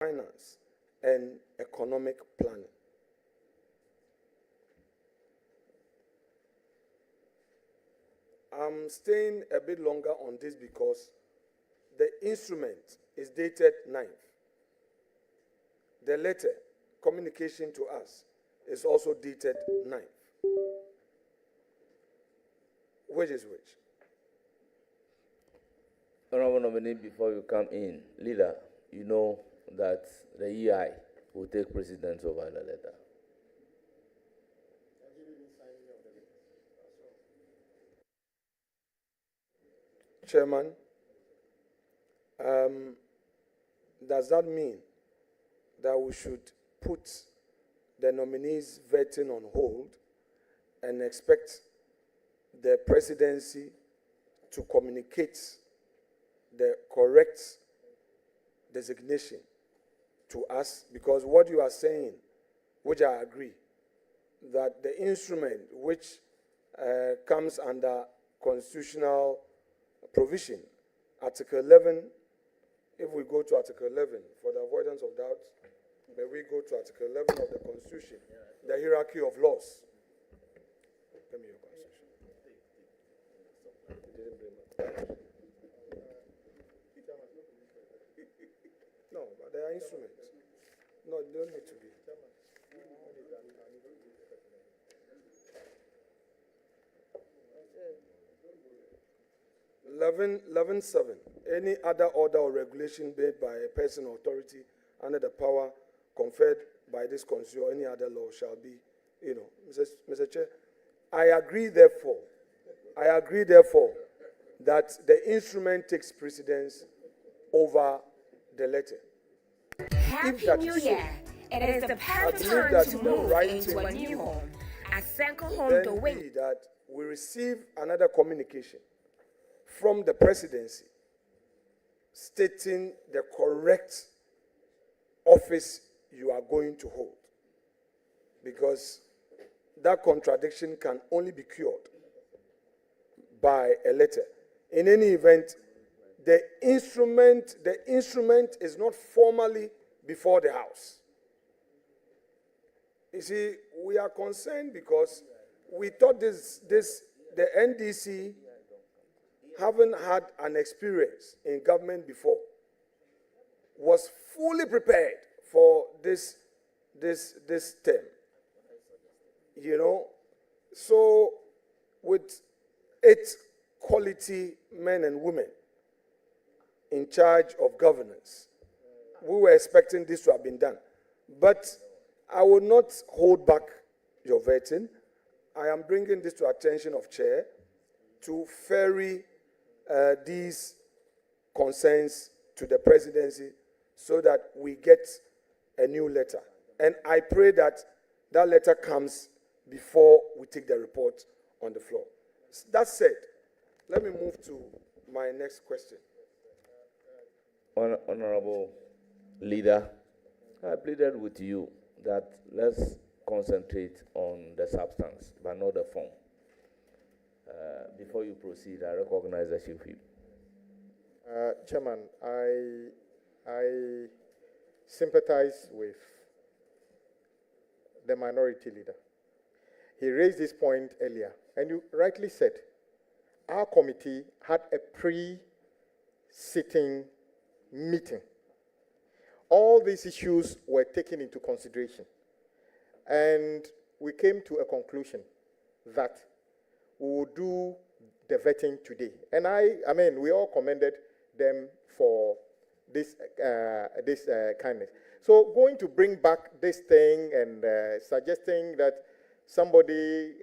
finance and economic planning. I'm staying a bit longer on this because the instrument is dated 9th. The letter, communication to us, is also dated 9th. Which is which? Honorable nominee, before you come in, leader, you know that the EI will take precedence over the letter. Chairman, does that mean that we should put the nominees' vetting on hold and expect the presidency to communicate the correct designation to us? Because what you are saying, which I agree, that the instrument which comes under constitutional provision, Article 11, if we go to Article 11, for the avoidance of doubt, may we go to Article 11 of the Constitution, the hierarchy of laws. Give me your Constitution. No, but they are instruments. No, they don't need to be. 11.7. Any other order or regulation made by a person or authority under the power conferred by this Constitution or any other law shall be, Mr. Chair, I agree therefore that the instrument takes precedence over the letter. Happy New Year! It is the perfect time to move into a new home. At Senko Home, the way that we receive another communication from the presidency stating the correct office you are going to hold, because that contradiction can only be cured by a letter. In any event, the instrument is not formally before the House. You see, we are concerned because we thought the NDC, having had an experience in government before, was fully prepared for this term. So with 8 quality men and women in charge of governance, we were expecting this to have been done. But I will not hold back your vetting. I am bringing this to attention of Chair to ferry these concerns to the presidency so that we get a new letter. And I pray that that letter comes before we take the report on the floor. That said, let me move to my next question. Honorable Leader, I pleaded with you that let's concentrate on the substance, but not the form. Before you proceed, I recognize the Chief Whip. Chairman, I sympathize with the minority leader. He raised this point earlier, and you rightly said, our committee had a pre-sitting meeting. All these issues were taken into consideration, and we came to a conclusion that we will do the vetting today. And I mean, we all commended them for this kindness. So going to bring back this thing and suggesting that somebody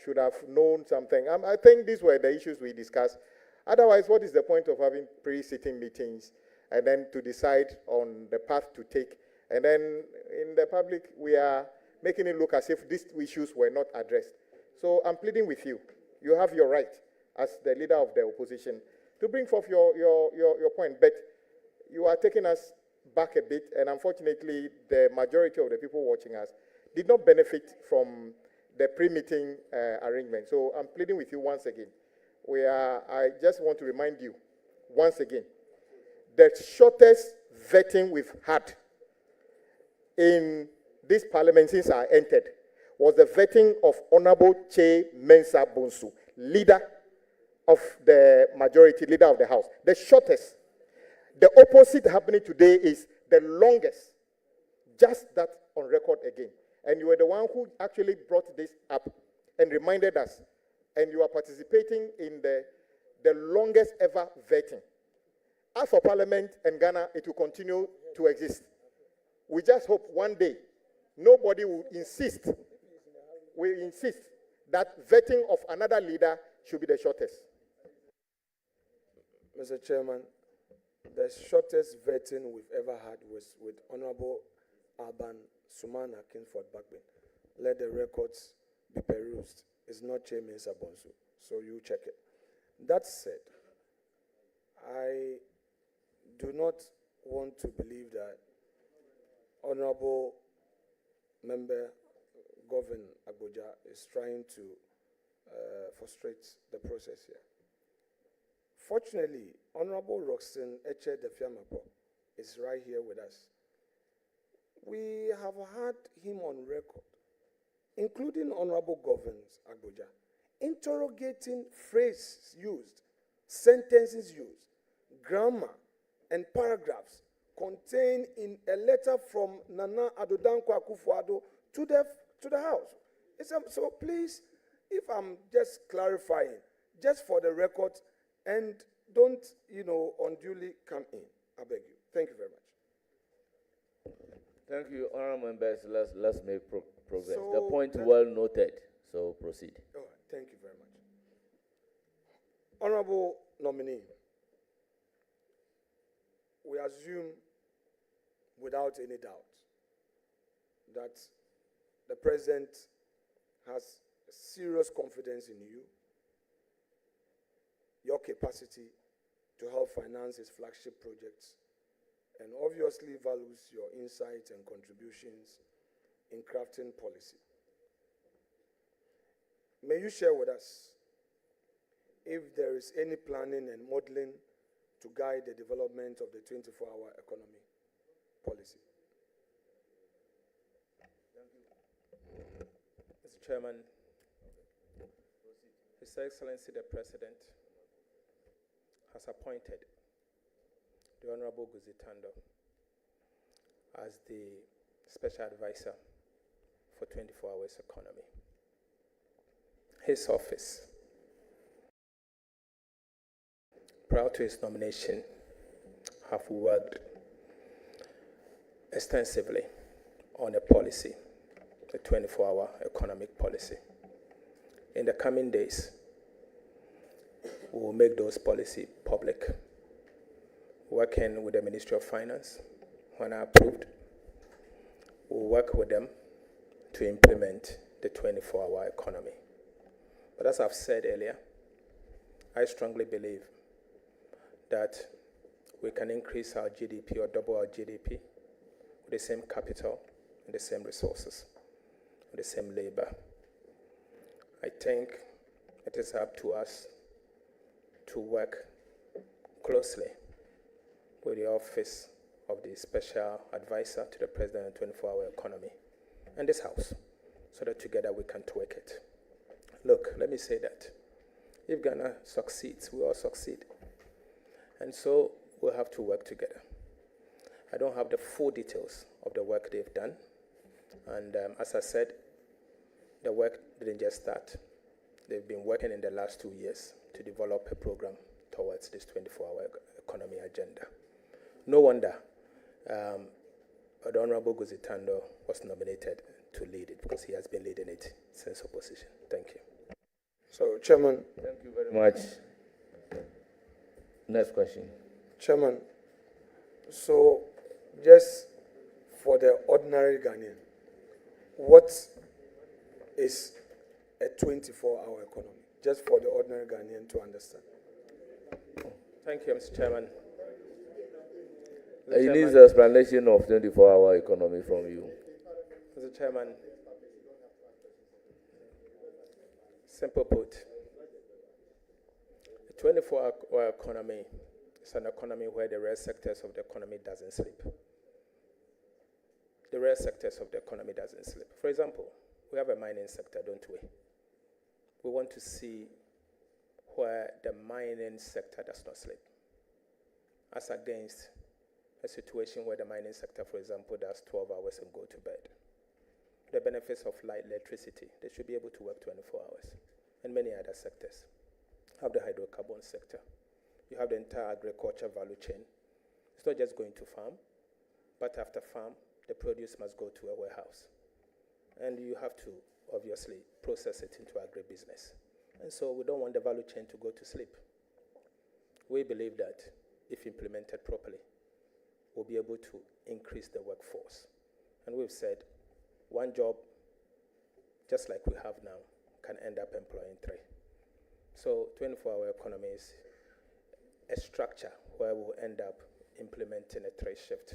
should have known something, I think these were the issues we discussed. Otherwise, what is the point of having pre-sitting meetings and then to decide on the path to take? And then in the public, we are making it look as if these issues were not addressed. So I'm pleading with you. You have your right as the leader of the opposition to bring forth your point. But you are taking us back a bit, and unfortunately, the majority of the people watching us did not benefit from the pre-meeting arrangement. So I'm pleading with you once again. I just want to remind you once again, the shortest vetting we've had in this parliament since I entered was the vetting of Honorable Che Mensah Bonsu, leader of the majority, leader of the House. The shortest. The opposite happening today is the longest. Just that on record again. And you were the one who actually brought this up and reminded us. And you are participating in the longest ever vetting. As for Parliament and Ghana, it will continue to exist. We just hope one day nobody will insist that vetting of another leader should be the shortest. Mr. Chairman, the shortest vetting we've ever had was with Honorable Alban Sumana Kingsford Bagbin. Let the records be perused. It's not Che Mensah Bonsu, so you check it. That said, I do not want to believe that Honorable Member Govin Abuja is trying to frustrate the process here. Fortunately, Honorable Roxanne Eche Defiamapo is right here with us. We have had him on record, including Honorable Govin Abuja, interrogating phrases used, sentences used, grammar, and paragraphs contained in a letter from Nana Addo Dankwa Akufo-Addo to the House. So please, if I'm just clarifying, just for the record, and don't, unduly come in. I beg you. Thank you very much. Thank you, honorable members. Let's make progress. So the point well noted. So proceed. All right. Thank you very much. Honorable nominee, we assume without any doubt that the president has serious confidence in you, your capacity to help finance his flagship projects, and obviously values your insight and contributions in crafting policy. May you share with us if there is any planning and modeling to guide the development of the 24-hour economy policy. Mr. Chairman, His Excellency the President has appointed the Honorable Guzi Tando as the Special Advisor for 24 Hours Economy. His office, prior to his nomination, have worked extensively on a policy, the 24-hour economic policy. In the coming days, we will make those policy public, working with the Ministry of Finance. When approved, we'll work with them to implement the 24-hour economy. But as I've said earlier, I strongly believe that we can increase our GDP or double our GDP with the same capital and the same resources, and the same labor. I think it is up to us to work closely with the Office of the Special Advisor to the President of the 24-hour economy and this House, so that together we can tweak it. Look, let me say that if Ghana succeeds, we all succeed. And so we'll have to work together. I don't have the full details of the work they've done. And as I said, the work didn't just start. They've been working in the last 2 years to develop a program towards this 24-hour economy agenda. No wonder the Honorable Guzi Tando was nominated to lead it, because he has been leading it since opposition. Thank you. So, Chairman. Thank you very much. Next question. Chairman, so just for the ordinary Ghanaian, what is a 24-hour economy? Just for the ordinary Ghanaian to understand. Thank you, Mr. Chairman. He needs an explanation of 24-hour economy from you. Mr. Chairman, simple put, a 24-hour economy is an economy where the rest sectors of the economy doesn't sleep. the rare sectors of the economy doesn't slip. For example, we have a mining sector, don't we? We want to see where the mining sector does not slip, as against a situation where the mining sector, for example, does 12 hours and go to bed. The benefits of light electricity, they should be able to work 24 hours, and many other sectors. You have the hydrocarbon sector. You have the entire agriculture value chain. It's not just going to farm, but after farm, the produce must go to a warehouse. And you have to, obviously, process it into agribusiness. And so we don't want the value chain to go to sleep. We believe that if implemented properly, we'll be able to increase the workforce. And we've said one job, just like we have now, can end up employing 3. So 24-hour economy is a structure where we'll end up implementing a 3 shift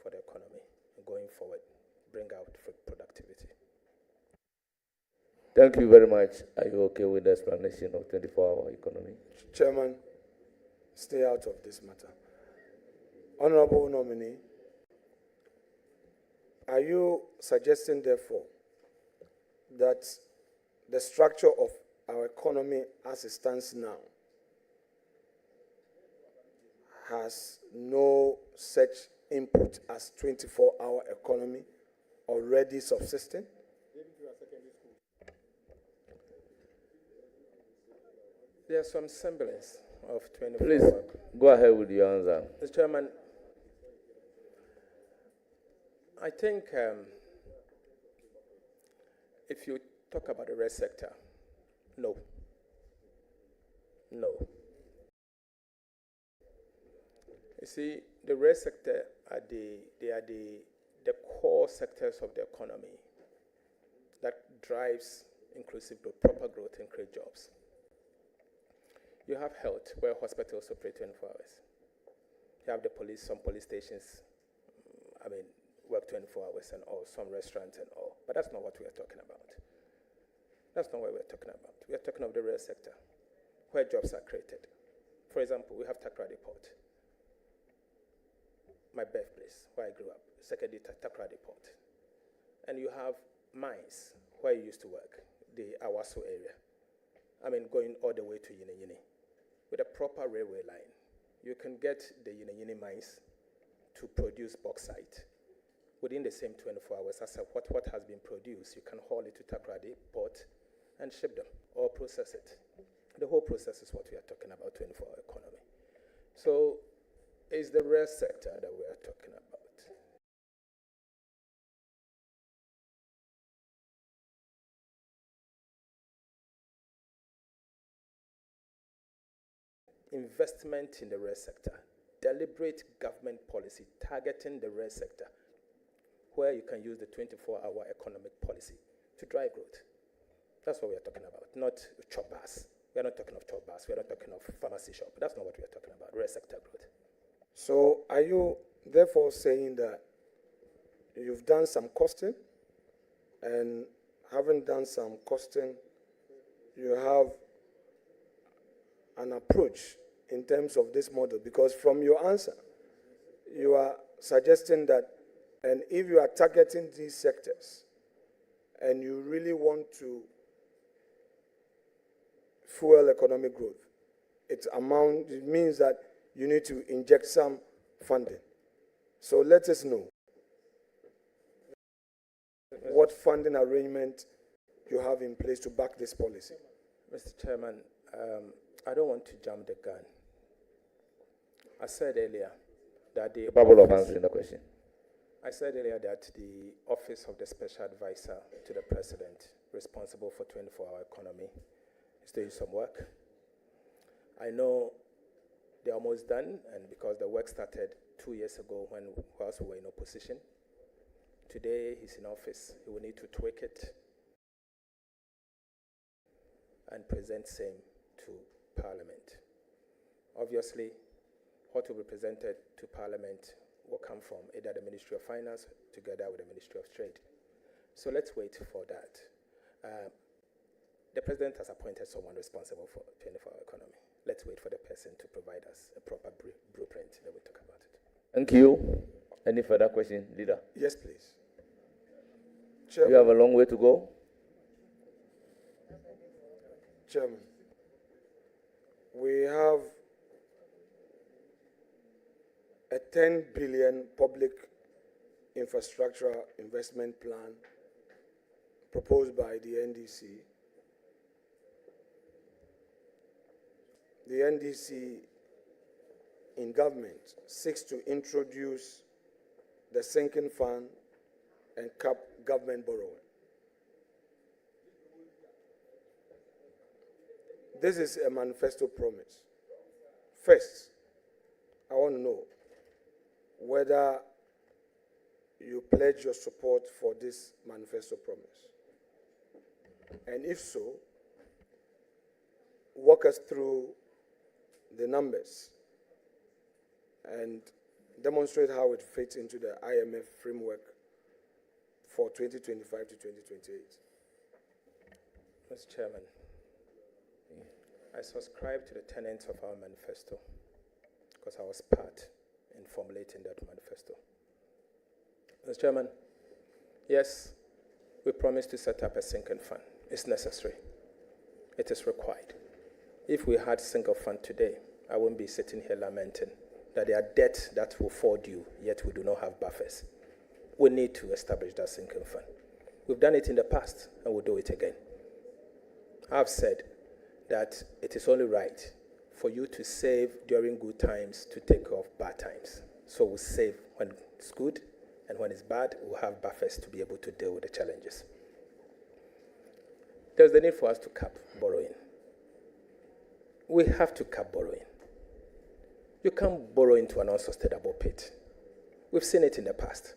for the economy and going forward, bring out productivity. Thank you very much. Are you okay with the explanation of 24-hour economy? Chairman, stay out of this matter. Honorable nominee, are you suggesting, therefore, that the structure of our economy as it stands now has no such input as 24-hour economy already subsisting? There's some semblance of 24 Please hour. go ahead with your answer. Mr. Chairman, I think if you talk about the rare sector, no. You see, the rare sector are the core sectors of the economy that drives inclusive growth, proper growth, and create jobs. You have health, where hospitals operate 24 hours. You have the police, some police stations, work 24 hours and all, some restaurants and all. But that's not what we are talking about. That's not what we're talking about. We are talking of the real sector, where jobs are created. For example, we have Takoradi Port, my birthplace, where I grew up, secondary Takoradi Port. And you have mines, where I used to work, the Awaso area. Going all the way to Yini. With a proper railway line, you can get the Yini mines to produce bauxite within the same 24 hours. As what has been produced, you can haul it to Takoradi Port and ship them or process it. The whole process is what we are talking about, 24-hour economy. So it's the rare sector that we are talking about. Investment in the rare sector, deliberate government policy targeting the rare sector, where you can use the 24-hour economic policy to drive growth. That's what we are talking about, not chop bars. We are not talking of chop bars. We are not talking of pharmacy shop. That's not what we are talking about, rare sector growth. So are you therefore saying that you've done some costing, and having done some costing, you have an approach in terms of this model? Because from your answer, you are suggesting that, and if you are targeting these sectors and you really want to fuel economic growth, it means that you need to inject some funding. So let us know what funding arrangement you have in place to back this policy. Mr. Chairman, I don't want to jump the gun. I said earlier that the Capable of answering the question. I said earlier that the Office of the Special Advisor to the President, responsible for 24-hour economy, is doing some work. I know they're almost done, and because the work started 2 years ago when whilst we were in opposition. Today he's in office. He will need to tweak it and present same to Parliament. Obviously, what will be presented to Parliament will come from either the Ministry of Finance together with the Ministry of Trade. So let's wait for that. The President has appointed someone responsible for 24-hour economy. Let's wait for the person to provide us a proper blueprint, then we'll talk about it. Thank you. Any further question, Leader? Yes, please. You have a long way to go. Chairman, we have a 10 billion public infrastructure investment plan proposed by the NDC. The NDC in government seeks to introduce the sinking fund and cap government borrowing. This is a manifesto promise. First, I want to know whether you pledge your support for this manifesto promise. And if so, walk us through the numbers and demonstrate how it fits into the IMF framework for 2025 to 2028. Mr. Chairman, I subscribe to the tenets of our manifesto because I was part in formulating that manifesto. Mr. Chairman, yes, we promised to set up a sinking fund. It's necessary. It is required. If we had single fund today, I wouldn't be sitting here lamenting that there are debts that will fall due, yet we do not have buffers. We need to establish that sinking fund. We've done it in the past, and we'll do it again. I've said that it is only right for you to save during good times to take off bad times. So we'll save when it's good, and when it's bad, we'll have buffers to be able to deal with the challenges. There's the need for us to cap borrowing. We have to cap borrowing. You can't borrow into an unsustainable pit. We've seen it in the past.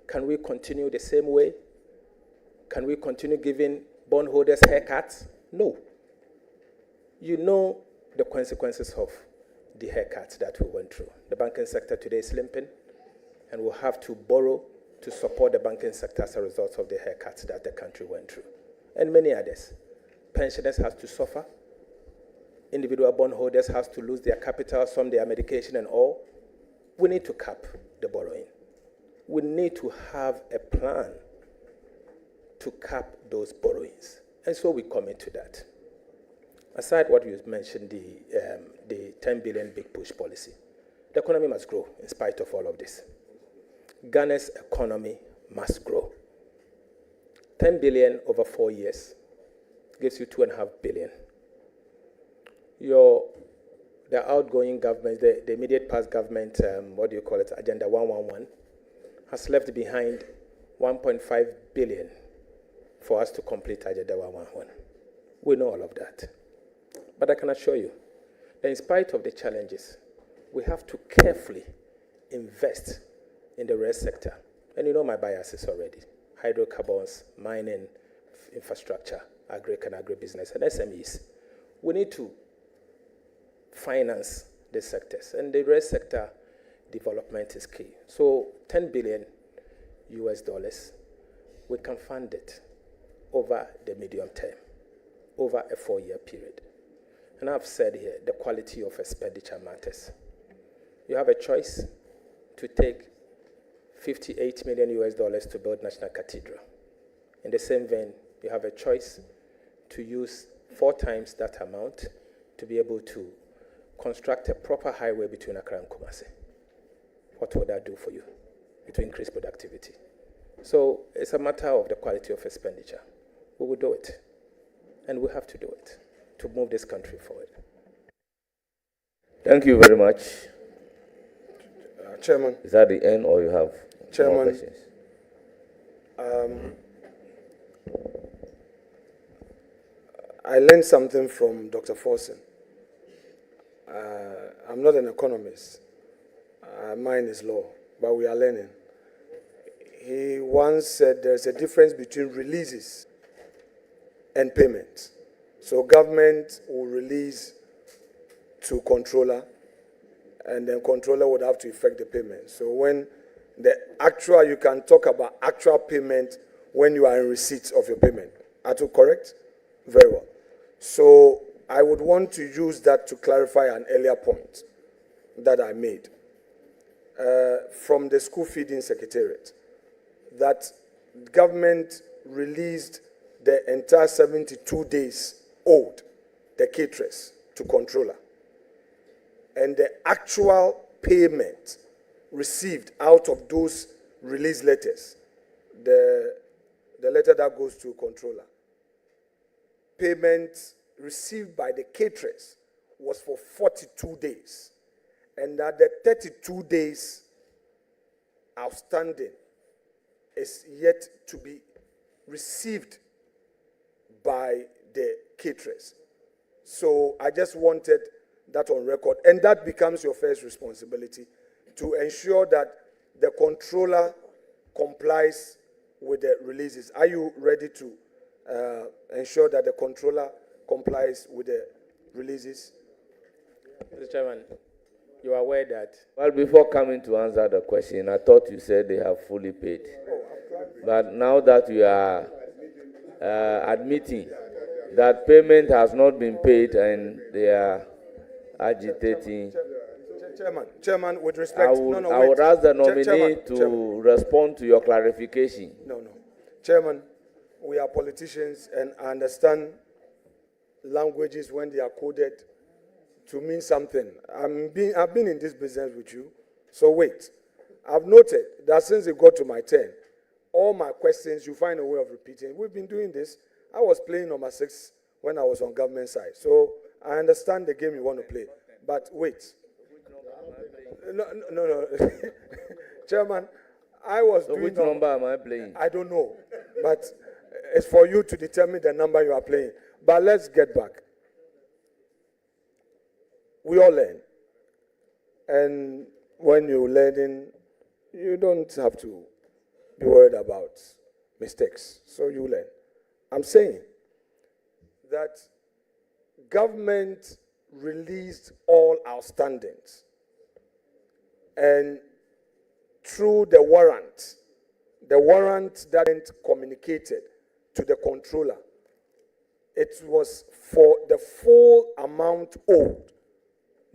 Can we continue the same way? Can we continue giving bondholders haircuts? No. You know the consequences of the haircuts that we went through. The banking sector today is limping, and we'll have to borrow to support the banking sector as a result of the haircuts that the country went through. And many others. Pensioners have to suffer. Individual bondholders have to lose their capital, some their medication and all. We need to cap the borrowing. We need to have a plan to cap those borrowings. And so we commit to that. Aside what you mentioned, the 10 billion big push policy, the economy must grow in spite of all of this. Ghana's economy must grow. 10 billion over 4 years gives you 2.5 billion. The outgoing government, the immediate past government, Agenda 111, has left behind 1.5 billion for us to complete Agenda 111. We know all of that. But I can assure you that in spite of the challenges, we have to carefully invest in the rare sector. And you know my biases already. Hydrocarbons, mining, infrastructure, agric and agribusiness, and SMEs. We need to finance the sectors, and the rare sector development is key. So 10 billion US dollars, we can fund it over the medium term, over a 4-year period. And I've said here, the quality of expenditure matters. You have a choice to take 58 million US dollars to build National Cathedral. In the same vein, you have a choice to use 4 times that amount to be able to construct a proper highway between Accra and Kumasi. What would that do for you? It will increase productivity. So it's a matter of the quality of expenditure. We will do it. And we have to do it to move this country forward. Thank you very much. Chairman. Is that the end, or you have more Chairman, questions? I learned something from Dr. Forson. I'm not an economist. Mine is law, but we are learning. He once said there's a difference between releases and payments. So government will release to controller, and then controller would have to effect the payment. So when you can talk about actual payment when you are in receipt of your payment. Are you correct? Very well. So I would want to use that to clarify an earlier point that I made from the school feeding secretariat, that government released the entire 72 days owed the caterers to controller. And the actual payment received out of those release letters, the letter that goes to controller, payment received by the caterers was for 42 days. And that the 32 days outstanding is yet to be received by the caterers. So I just wanted that on record. And that becomes your first responsibility, to ensure that the controller complies with the releases. Are you ready to ensure that the controller complies with the releases? Mr. Chairman, you are aware that Well, before coming to answer the question, I thought you said they have fully paid. But now that you are admitting that payment has not been paid and they are agitating, Chairman, with respect, I would ask the nominee to respond to your clarification. No. Chairman, we are politicians and I understand languages when they are coded to mean something. I've been in this business with you, so wait. I've noted that since it got to my turn, all my questions, you find a way of repeating. We've been doing this. I was playing number 6 when I was on government side. So I understand the game you want to play. But wait. No. Chairman, I was doing... Which number am I playing? I don't know. But it's for you to determine the number you are playing. But let's get back. We all learn. And when you're learning, you don't have to be worried about mistakes. So you learn. I'm saying that government released all outstandings. And through the warrant that communicated to the controller, it was for the full amount owed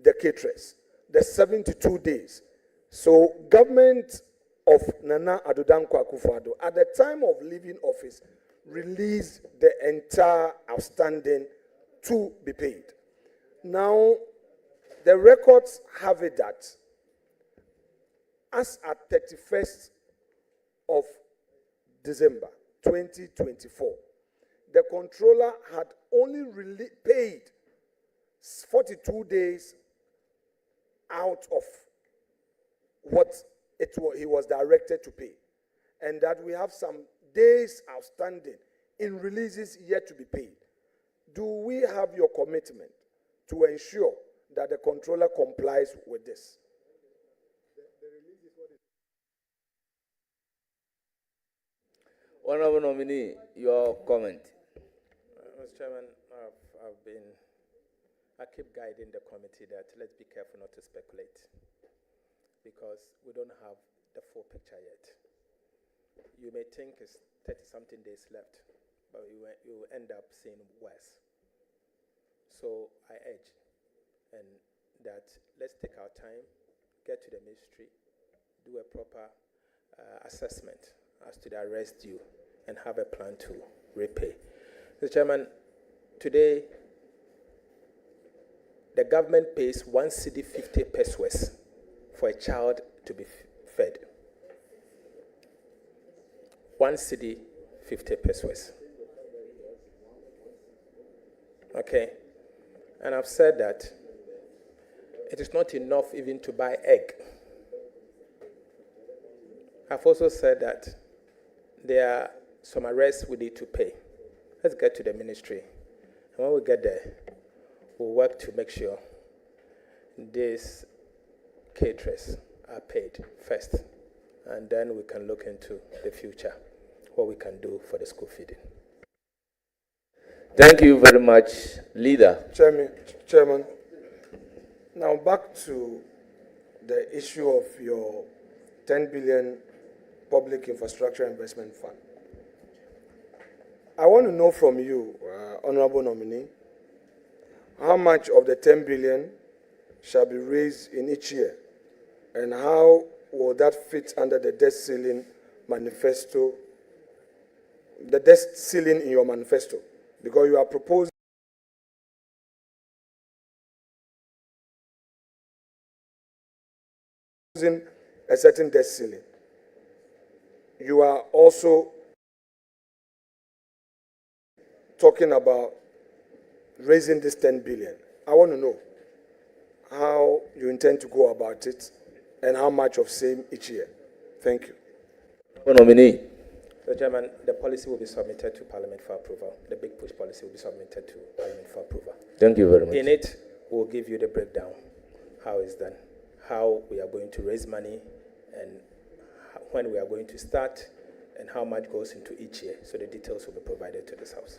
the caterers, the 72 days. So government of Nana Addo Dankwa Akufo-Addo, at the time of leaving office, released the entire outstanding to be paid. Now, the records have it that as at 31st of December 2024, the controller had only paid 42 days out of what he was directed to pay, and that we have some days outstanding in releases yet to be paid. Do we have your commitment to ensure that the controller complies with this? Honorable nominee, your comment. Mr. Chairman, I keep guiding the committee that let's be careful not to speculate, because we don't have the full picture yet. You may think it's 30-something days left, but you will end up seeing worse. So I urge that let's take our time, get to the ministry, do a proper assessment as to the arrest due, and have a plan to repay. Mr. Chairman, today the government pays 1 cedi 50 pesos for a child to be fed. 1 cedi 50 pesos. Okay, and I've said that it is not enough even to buy egg. I've also said that there are some arrests we need to pay. Let's get to the ministry. And when we get there, we'll work to make sure these caterers are paid first. And then we can look into the future, what we can do for the school feeding. Thank you very much, Leader. Chairman, now back to the issue of your 10 billion Public Infrastructure Investment Fund. I want to know from you, Honorable Nominee, how much of the 10 billion shall be raised in each year, and how will that fit under the debt ceiling manifesto the debt ceiling in your manifesto, because you are proposing a certain debt ceiling. You are also talking about raising this 10 billion. I want to know how you intend to go about it and how much of same each year. Thank you. Nominee. Mr. Chairman, the policy will be submitted to Parliament for approval. The big push policy will be submitted to Parliament for approval. Thank you very much. In it, we'll give you the breakdown, how it's done, how we are going to raise money, and when we are going to start, and how much goes into each year. So the details will be provided to this House.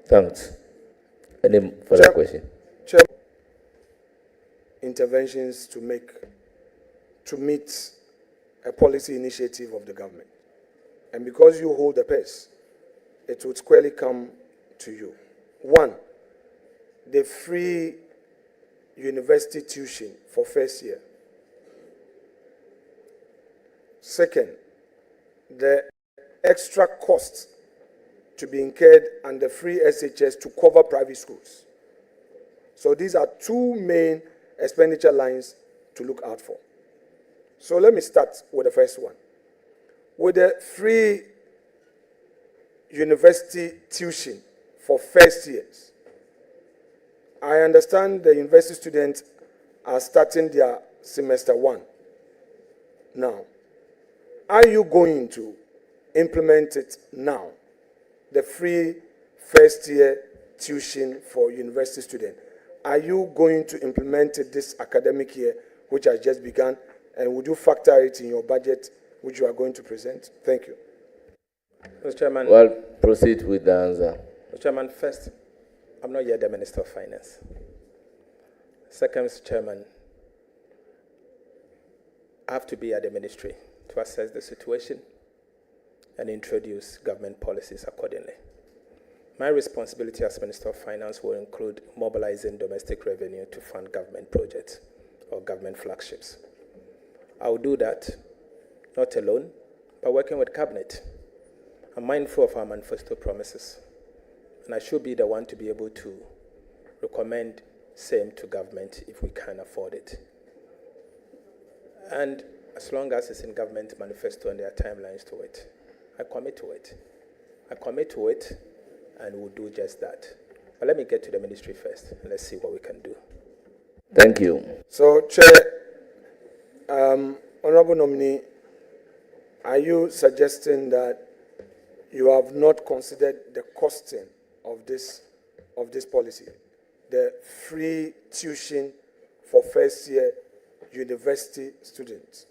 Thanks. Any further question? Chair, interventions to meet a policy initiative of the government. And because you hold the purse, it would squarely come to you. One, the free university tuition for first year. Second, the extra costs to be incurred and the free SHS to cover private schools. So these are two main expenditure lines to look out for. So let me start with the first one. With the free university tuition for first years, I understand the university students are starting their semester 1 now. Are you going to implement it now? The free first year tuition for university students. Are you going to implement it this academic year, which has just begun, and would you factor it in your budget, which you are going to present? Thank you. Mr. Chairman. Well, proceed with the answer. Mr. Chairman, first, I'm not yet the Minister of Finance. Second, Mr. Chairman, I have to be at the ministry to assess the situation and introduce government policies accordingly. My responsibility as Minister of Finance will include mobilizing domestic revenue to fund government projects or government flagships. I will do that not alone, but working with Cabinet. I'm mindful of our manifesto promises, and I should be the one to be able to recommend same to government if we can afford it. And as long as it's in government manifesto and there are timelines to it, I commit to it. I commit to it, and we'll do just that. But let me get to the ministry first, and let's see what we can do. Thank you. So, Chair, Honorable Nominee, are you suggesting that you have not considered the costing of this policy, the free tuition for first year university students?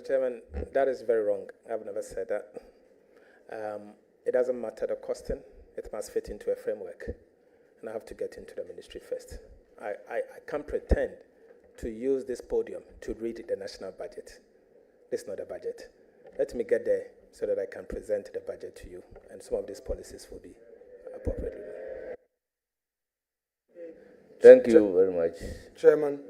Chairman, that is very wrong. I've never said that. It doesn't matter the costing. It must fit into a framework. And I have to get into the ministry first. I can't pretend to use this podium to read the national budget. This is not a budget. Let me get there so that I can present the budget to you, and some of these policies will be appropriately. Thank you very much. Chairman,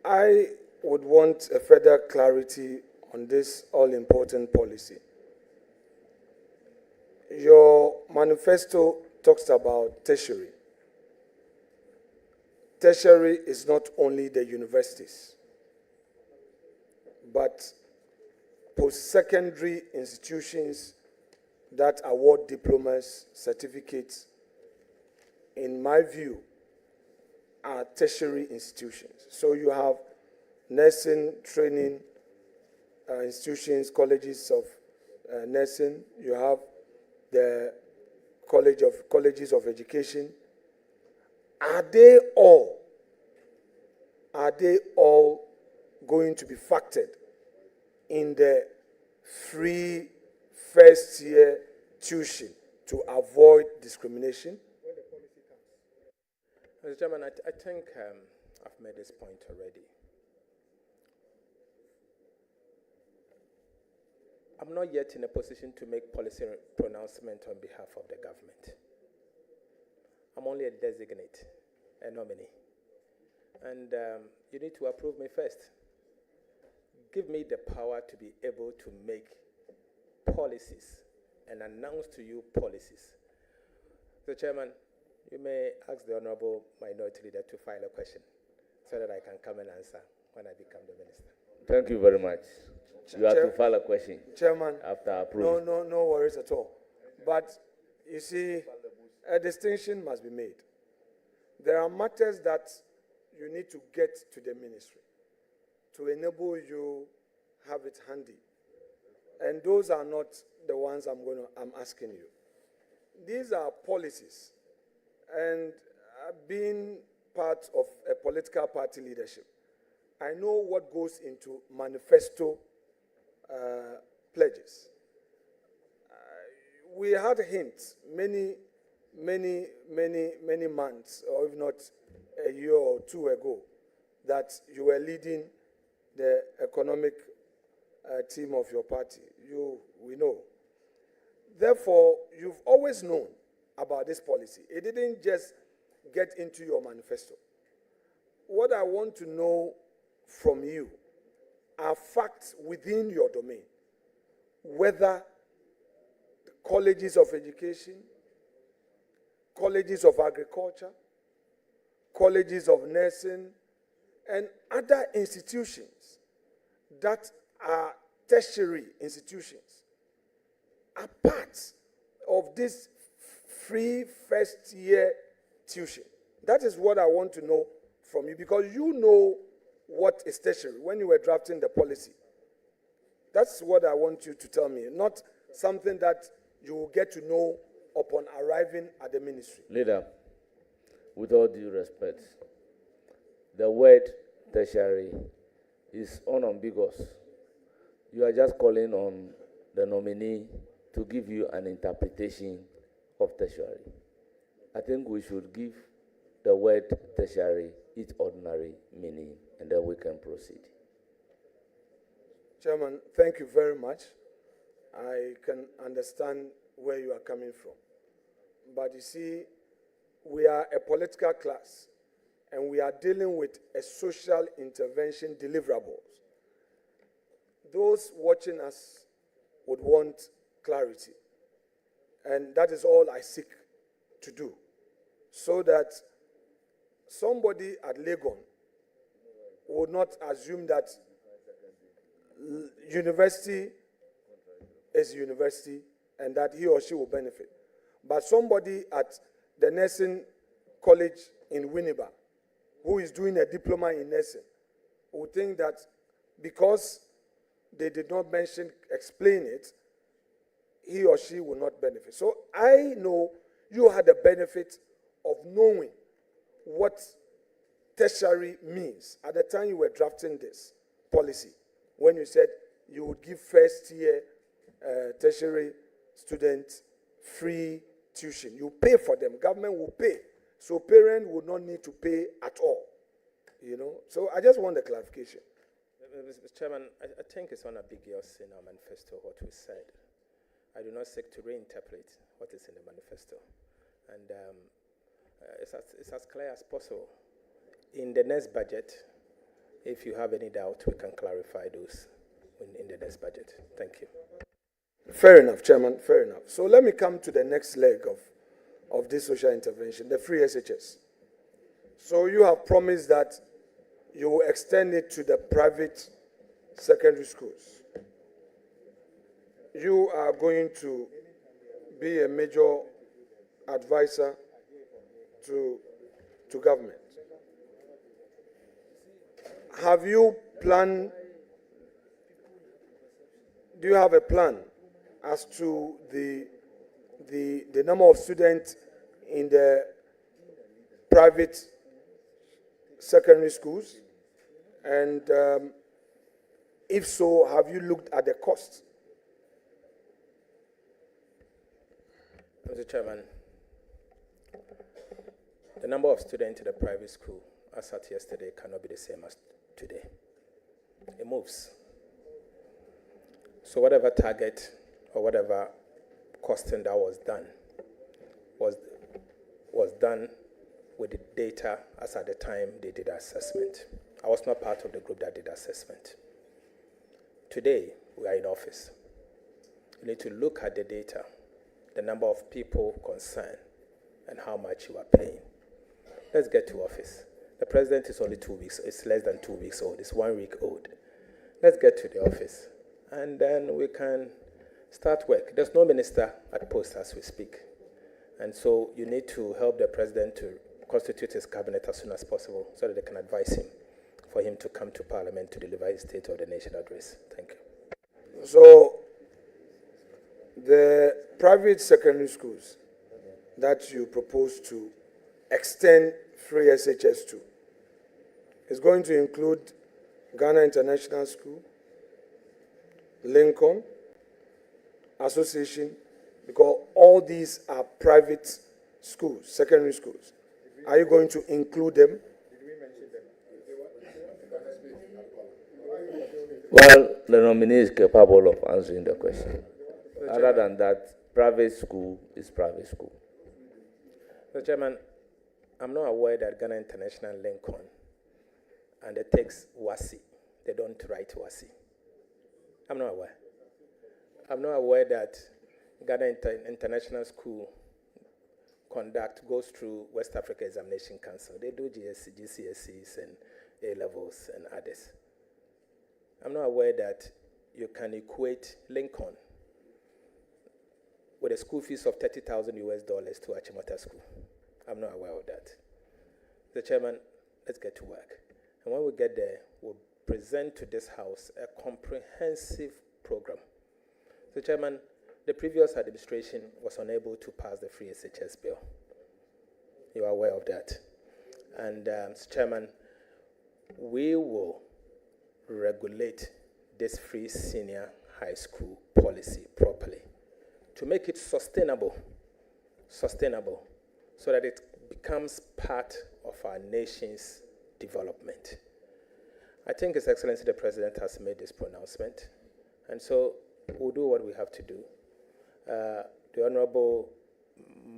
I would want a further clarity on this all-important policy. Your manifesto talks about tertiary. Tertiary is not only the universities, but post-secondary institutions that award diplomas, certificates, in my view, are tertiary institutions. So you have nursing training institutions, colleges of nursing. You have the colleges of education. Are they all going to be factored in the free first year tuition to avoid discrimination? Mr. Chairman, I think I've made this point already. I'm not yet in a position to make policy pronouncement on behalf of the government. I'm only a designate, a nominee. And you need to approve me first. Give me the power to be able to make policies and announce to you policies. Mr. Chairman, you may ask the Honorable Minority Leader to file a question so that I can come and answer when I become the minister. Thank you very much. You have to Chair- file a question Chairman, after approval. no worries at all. But you see, a distinction must be made. There are matters that you need to get to the ministry to enable you have it handy. And those are not the ones I'm asking you. These are policies. And being part of a political party leadership, I know what goes into manifesto pledges. We had hints many months, or if not a year or two ago, that you were leading the economic team of your party. We know. Therefore, you've always known about this policy. It didn't just get into your manifesto. What I want to know from you are facts within your domain, whether colleges of education, colleges of agriculture, colleges of nursing, and other institutions that are tertiary institutions are part of this free first-year tuition. That is what I want to know from you, because you know what is tertiary when you were drafting the policy. That's what I want you to tell me, not something that you will get to know upon arriving at the ministry. Leader, with all due respect, the word tertiary is unambiguous. You are just calling on the nominee to give you an interpretation of tertiary. I think we should give the word tertiary its ordinary meaning, and then we can proceed. Chairman, thank you very much. I can understand where you are coming from. But you see, we are a political class, and we are dealing with a social intervention deliverables. Those watching us would want clarity. And that is all I seek to do, so that somebody at Legon would not assume that university is university and that he or she will benefit. But somebody at the nursing college in Winneba who is doing a diploma in nursing would think that because they did not explain it, he or she will not benefit. So I know you had the benefit of knowing what tertiary means at the time you were drafting this policy, when you said you would give first-year tertiary students free tuition. You pay for them. Government will pay. So parents would not need to pay at all. You know? So I just want the clarification. Mr. Chairman, I think it's unambiguous in our manifesto what we said. I do not seek to reinterpret what is in the manifesto. And it's as clear as possible. In the next budget, if you have any doubt, we can clarify those in the next budget. Thank you. Fair enough, Chairman, fair enough. So let me come to the next leg of this social intervention, the free SHS. So you have promised that you will extend it to the private secondary schools. You are going to be a major advisor to government. Have you planned, do you have a plan as to the number of students in the private secondary schools? And if so, have you looked at the cost? Mr. Chairman, the number of students in the private school as at yesterday cannot be the same as today. It moves. So whatever target or whatever costing that was done was done with the data as at the time they did assessment. I was not part of the group that did assessment. Today, we are in office. You need to look at the data, the number of people concerned, and how much you are paying. Let's get to office. The president is only 2 weeks, it's less than 2 weeks old, it's 1 week old. Let's get to the office, and then we can start work. There's no minister at post as we speak. And so you need to help the president to constitute his cabinet as soon as possible so that they can advise him for him to come to Parliament to deliver his State of the Nation address. Thank you. So, the private secondary schools that you propose to extend free SHS to is going to include Ghana International School, Lincoln, Association, because all these are private schools, secondary schools. Are you going to include them? Well, the nominee is capable of answering the question. Other than that, private school is private school. Mr. Chairman, I'm not aware that Ghana International Lincoln and it takes WASI. They don't write WASI. I'm not aware. I'm not aware that Ghana International School goes through West Africa Examination Council. They do GCSEs and A-levels and others. I'm not aware that you can equate Lincoln with a school fees of $30,000 to Achimota School. I'm not aware of that. The chairman, let's get to work. And when we get there, we'll present to this House a comprehensive program. The chairman, the previous administration was unable to pass the free SHS bill. You are aware of that. And Mr. Chairman, we will regulate this free senior high school policy properly to make it sustainable, so that it becomes part of our nation's development. I think His Excellency the President has made this pronouncement, and so we'll do what we have to do. The Honorable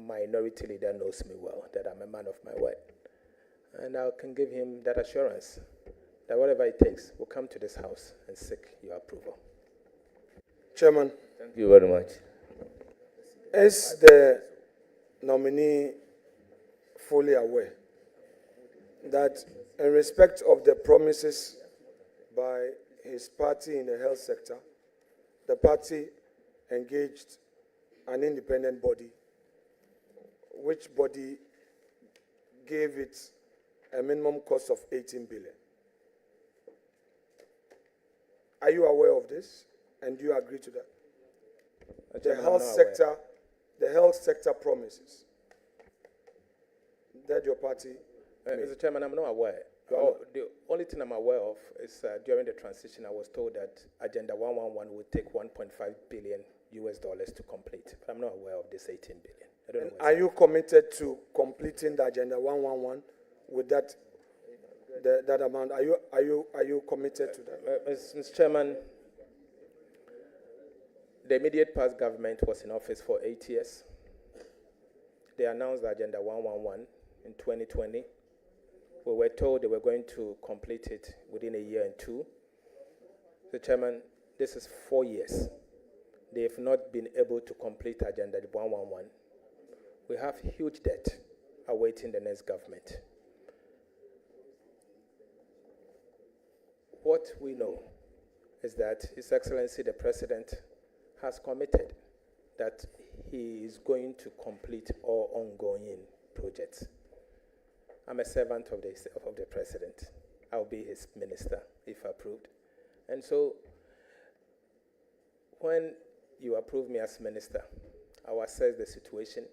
Minority Leader knows me well, that I'm a man of my word. And I can give him that assurance that whatever it takes, we'll come to this House and seek your approval. Chairman, Thank you very much. is the nominee fully aware that in respect of the promises by his party in the health sector, the party engaged an independent body, which body gave it a minimum cost of 18 billion? Are you aware of this? And do you agree to that? The health sector promises that your party made. Mr. Chairman, I'm not aware. The only thing I'm aware of is during the transition, I was told that Agenda 111 would take $1.5 billion to complete. But I'm not aware of this 18 billion. I don't know. Are you committed to completing the Agenda 111 with that amount? Are you committed to that? Mr. Chairman, the immediate past government was in office for 8 years. They announced the Agenda 111 in 2020. We were told they were going to complete it within a year and two. Mr. Chairman, this is 4 years. They have not been able to complete Agenda 111. We have huge debt awaiting the next government. What we know is that His Excellency the President has committed that he is going to complete all ongoing projects. I'm a servant of the President. I'll be his minister if approved. And so when you approve me as minister, I will assess the situation.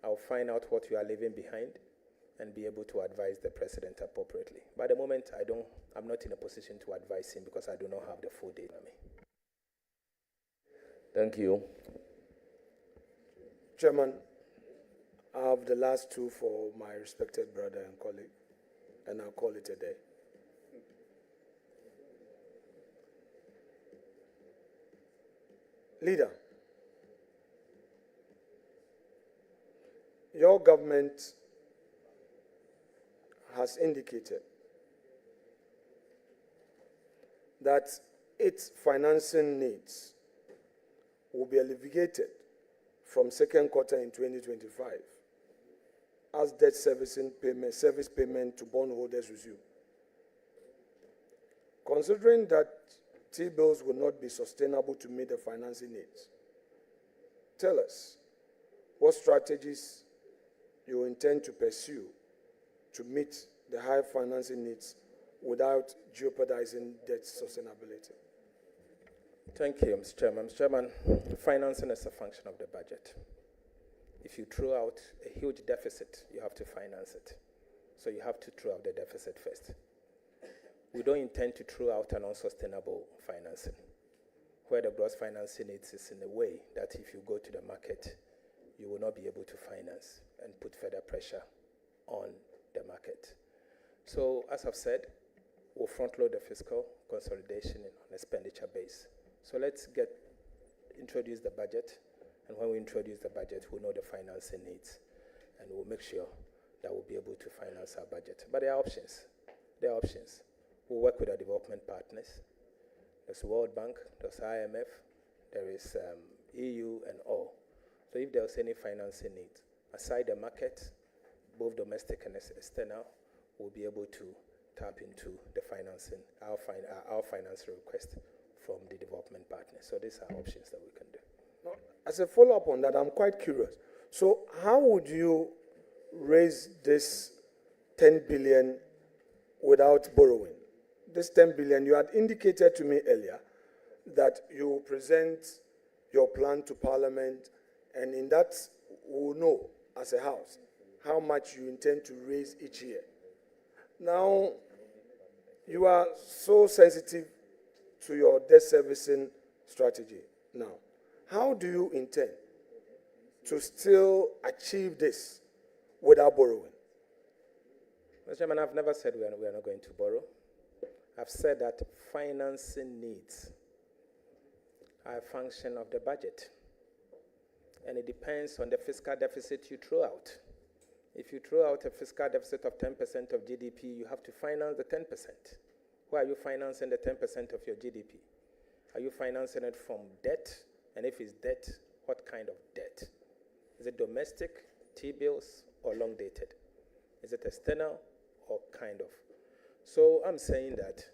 I'll find out what you are leaving behind and be able to advise the President appropriately. By the moment, I'm not in a position to advise him because I do not have the full data on me. Thank you. Chairman, I have the last two for my respected brother and colleague, and I'll call it a day. Leader, your government has indicated that its financing needs will be alleviated from second quarter in 2025 as debt service payment to bondholders resume. Considering that T-bills will not be sustainable to meet the financing needs, tell us what strategies you intend to pursue to meet the high financing needs without jeopardizing debt sustainability. Thank you, Mr. Chairman. Mr. Chairman, financing is a function of the budget. If you throw out a huge deficit, you have to finance it. So you have to throw out the deficit first. We don't intend to throw out an unsustainable financing, where the gross financing needs is in a way that if you go to the market, you will not be able to finance and put further pressure on the market. So, as I've said, we'll front load the fiscal consolidation on expenditure base. So let's introduce the budget, and when we introduce the budget, we'll know the financing needs, and we'll make sure that we'll be able to finance our budget. But there are options. There are options. We'll work with our development partners. There's World Bank, there's IMF, there is EU and all. So if there's any financing need, aside the market, both domestic and external, we'll be able to tap into the financing, our financial request from the development partners. So these are options that we can do. Now, as a follow-up on that, I'm quite curious. So how would you raise this 10 billion without borrowing? This 10 billion, you had indicated to me earlier that you will present your plan to Parliament, and in that we'll know as a House how much you intend to raise each year. Now, you are so sensitive to your debt servicing strategy. Now, how do you intend to still achieve this without borrowing? Mr. Chairman, I've never said we are not going to borrow. I've said that financing needs are a function of the budget. And it depends on the fiscal deficit you throw out. If you throw out a fiscal deficit of 10% of GDP, you have to finance the 10%. Why are you financing the 10% of your GDP? Are you financing it from debt? And if it's debt, what kind of debt? Is it domestic, T-bills, or long-dated? Is it external or kind of? So I'm saying that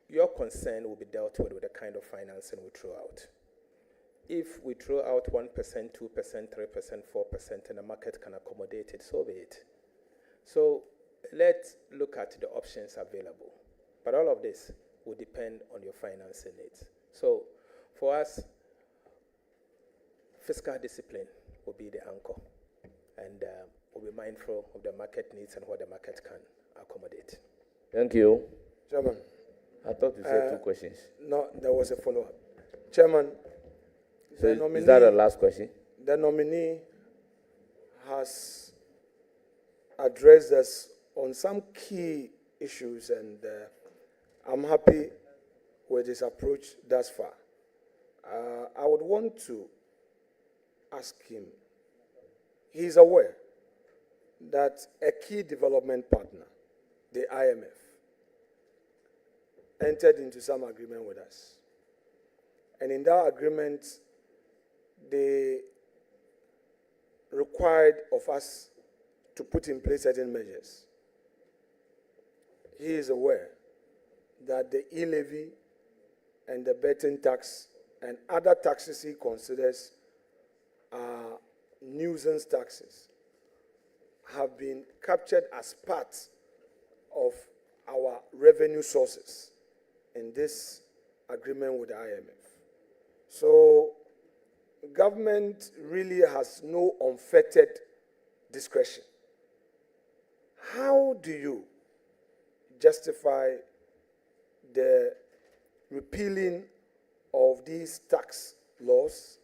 your concern will be dealt with the kind of financing we throw out. If we throw out 1%, 2%, 3%, 4%, and the market can accommodate it, so be it. So let's look at the options available. But all of this will depend on your financing needs. So for us, fiscal discipline will be the anchor. And we'll be mindful of the market needs and what the market can accommodate. Thank you. Chairman. I thought you said 2 questions. No, there was a follow-up. Chairman, So is that the last question? The nominee has addressed us on some key issues, and I'm happy with his approach thus far. I would want to ask him, he's aware that a key development partner, the IMF, entered into some agreement with us. And in that agreement, they required of us to put in place certain measures. He is aware that the e-levy and the betting tax and other taxes he considers are nuisance taxes have been captured as part of our revenue sources in this agreement with the IMF. So government really has no unfettered discretion. How do you justify the repealing of these tax laws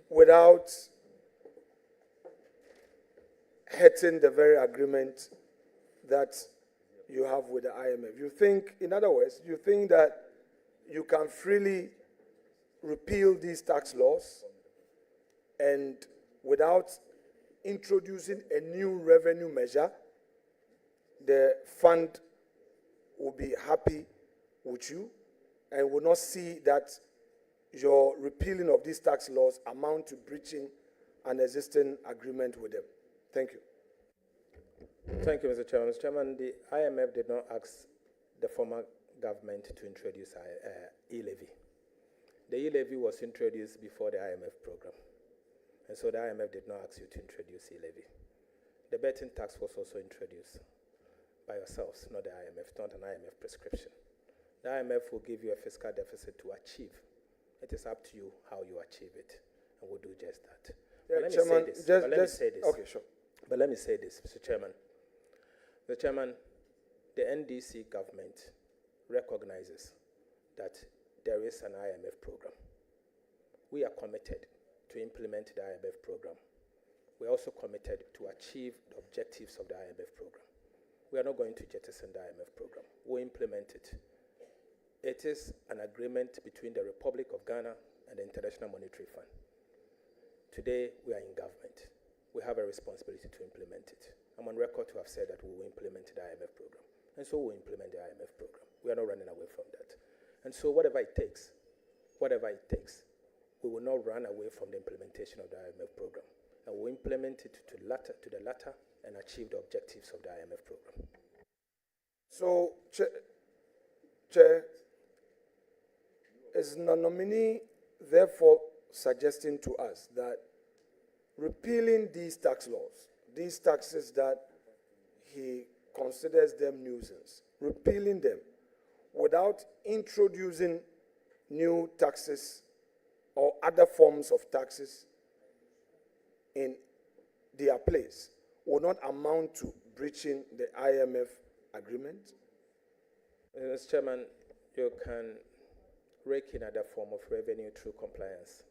without hurting the very agreement that you have with the IMF? You think, in other words, you think that you can freely repeal these tax laws and without introducing a new revenue measure, the fund will be happy with you? and will not see that your repealing of these tax laws amount to breaching an existing agreement with them. Thank you. Thank you, Mr. Chairman. Mr. Chairman, the IMF did not ask the former government to introduce e-levy. The e-levy was introduced before the IMF program, and so the IMF did not ask you to introduce e-levy. The betting tax was also introduced by yourselves, not the IMF, not an IMF prescription. The IMF will give you a fiscal deficit to achieve. It is up to you how you achieve it, and we'll do just that. Yeah, But Chairman, let me say this. Okay, sure. But let me say this, Mr. Chairman. Mr. Chairman, the NDC government recognizes that there is an IMF program. We are committed to implement the IMF program. We are also committed to achieve the objectives of the IMF program. We are not going to jettison the IMF program. We'll implement it. It is an agreement between the Republic of Ghana and the International Monetary Fund. Today, we are in government. We have a responsibility to implement it. I'm on record to have said that we will implement the IMF program. And so we'll implement the IMF program. We are not running away from that. And so whatever it takes, we will not run away from the implementation of the IMF program. And we'll implement it to the latter and achieve the objectives of the IMF program. So, Chair, is the nominee therefore suggesting to us that repealing these tax laws, these taxes that he considers them nuisance, repealing them without introducing new taxes or other forms of taxes in their place will not amount to breaching the IMF agreement? Mr. Chairman, you can rake in other form of revenue through compliance.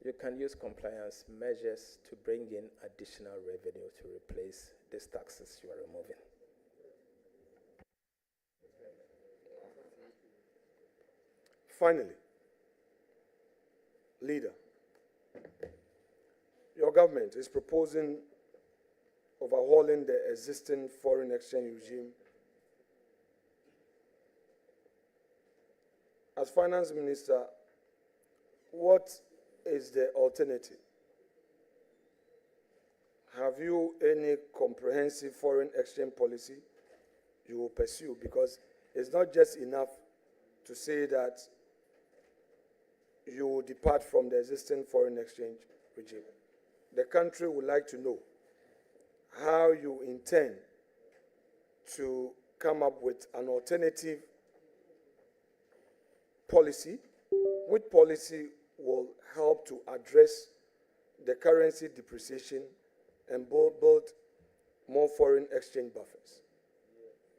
You can use compliance measures to bring in additional revenue to replace these taxes you are removing. Finally, leader, your government is proposing overhauling the existing foreign exchange regime. As finance minister, what is the alternative? Have you any comprehensive foreign exchange policy you will pursue? Because it's not just enough to say that you will depart from the existing foreign exchange regime. The country would like to know how you intend to come up with an alternative policy, which policy will help to address the currency depreciation and build more foreign exchange buffers.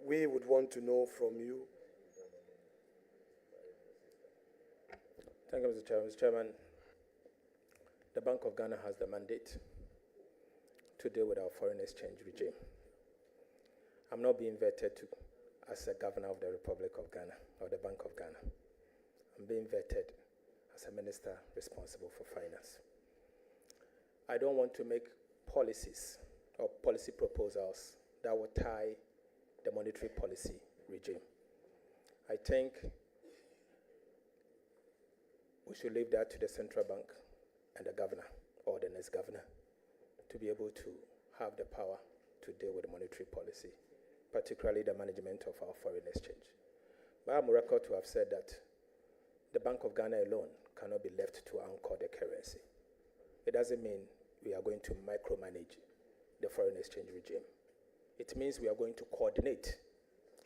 We would want to know from you. Thank you, Mr. Chairman. Mr. Chairman, the Bank of Ghana has the mandate to deal with our foreign exchange regime. I'm not being vetted as a governor of the Republic of Ghana or the Bank of Ghana. I'm being vetted as a minister responsible for finance. I don't want to make policies or policy proposals that will tie the monetary policy regime. I think we should leave that to the central bank and the governor or the next governor to be able to have the power to deal with the monetary policy, particularly the management of our foreign exchange. But I'm on record to have said that the Bank of Ghana alone cannot be left to anchor the currency. It doesn't mean we are going to micromanage the foreign exchange regime. It means we are going to coordinate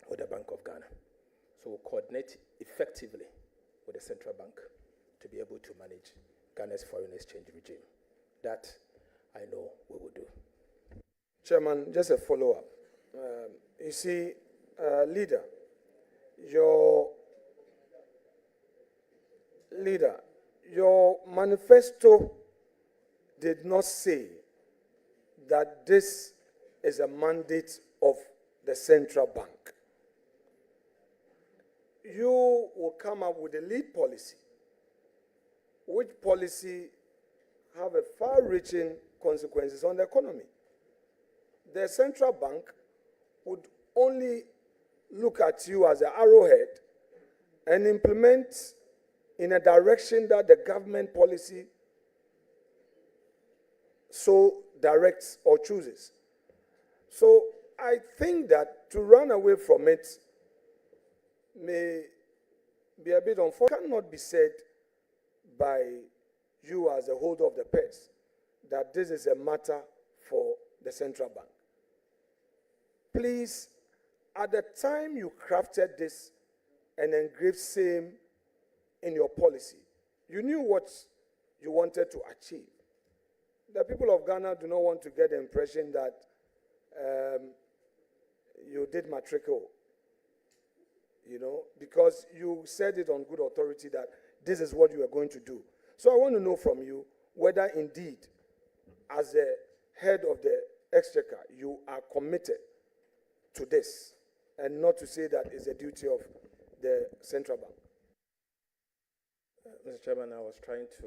with the Bank of Ghana. So we'll coordinate effectively with the central bank to be able to manage Ghana's foreign exchange regime. That I know we will do. Chairman, just a follow-up. You see, leader, your manifesto did not say that this is a mandate of the central bank. You will come up with a lead policy, which policy have a far-reaching consequences on the economy. The central bank would only look at you as an arrowhead and implement in a direction that the government policy so directs or chooses. So I think that to run away from it may be a bit unfortunate. It cannot be said by you as the holder of the purse that this is a matter for the central bank. Please, at the time you crafted this and engraved same in your policy, you knew what you wanted to achieve. The people of Ghana do not want to get the impression that you did matricle, because you said it on good authority that this is what you are going to do. So I want to know from you whether indeed, as the head of the Exchequer, you are committed to this, and not to say that it's a duty of the central bank. Mr. Chairman, I was trying to